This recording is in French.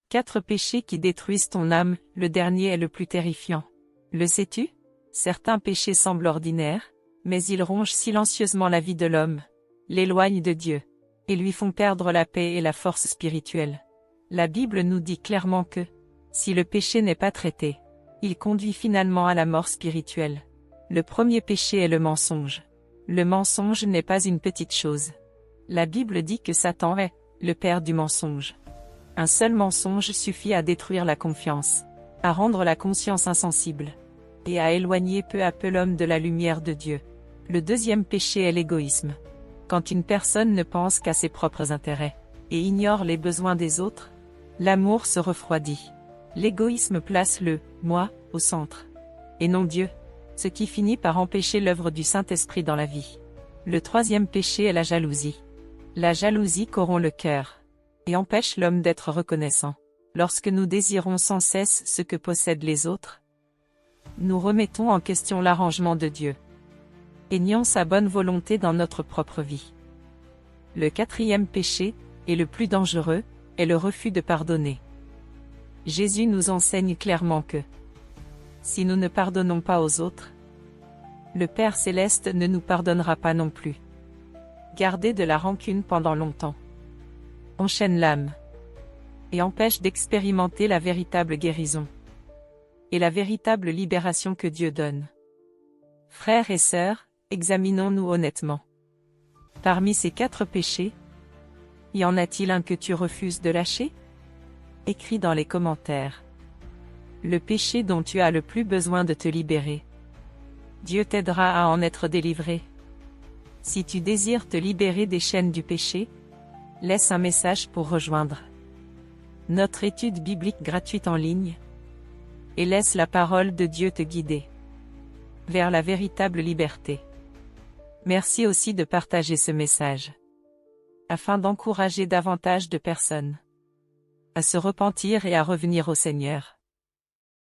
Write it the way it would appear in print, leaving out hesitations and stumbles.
4 péchés qui détruisent ton âme, le dernier est le plus terrifiant. Le sais-tu? Certains péchés semblent ordinaires, mais ils rongent silencieusement la vie de l'homme, l'éloignent de Dieu, et lui font perdre la paix et la force spirituelle. La Bible nous dit clairement que, si le péché n'est pas traité, il conduit finalement à la mort spirituelle. Le premier péché est le mensonge. Le mensonge n'est pas une petite chose. La Bible dit que Satan est le père du mensonge. Un seul mensonge suffit à détruire la confiance, à rendre la conscience insensible, et à éloigner peu à peu l'homme de la lumière de Dieu. Le deuxième péché est l'égoïsme. Quand une personne ne pense qu'à ses propres intérêts, et ignore les besoins des autres, l'amour se refroidit. L'égoïsme place le « moi » au centre, et non Dieu, ce qui finit par empêcher l'œuvre du Saint-Esprit dans la vie. Le troisième péché est la jalousie. La jalousie corrompt le cœur, et empêche l'homme d'être reconnaissant. Lorsque nous désirons sans cesse ce que possèdent les autres, nous remettons en question l'arrangement de Dieu, et nions sa bonne volonté dans notre propre vie. Le quatrième péché, et le plus dangereux, est le refus de pardonner. Jésus nous enseigne clairement que, si nous ne pardonnons pas aux autres, le Père Céleste ne nous pardonnera pas non plus. Garder de la rancune pendant longtemps enchaîne l'âme, et empêche d'expérimenter la véritable guérison, et la véritable libération que Dieu donne. Frères et sœurs, examinons-nous honnêtement. Parmi ces 4 péchés, y en a-t-il un que tu refuses de lâcher? Écris dans les commentaires le péché dont tu as le plus besoin de te libérer. Dieu t'aidera à en être délivré. Si tu désires te libérer des chaînes du péché, laisse un message pour rejoindre notre étude biblique gratuite en ligne, et laisse la parole de Dieu te guider vers la véritable liberté. Merci aussi de partager ce message, afin d'encourager davantage de personnes à se repentir et à revenir au Seigneur.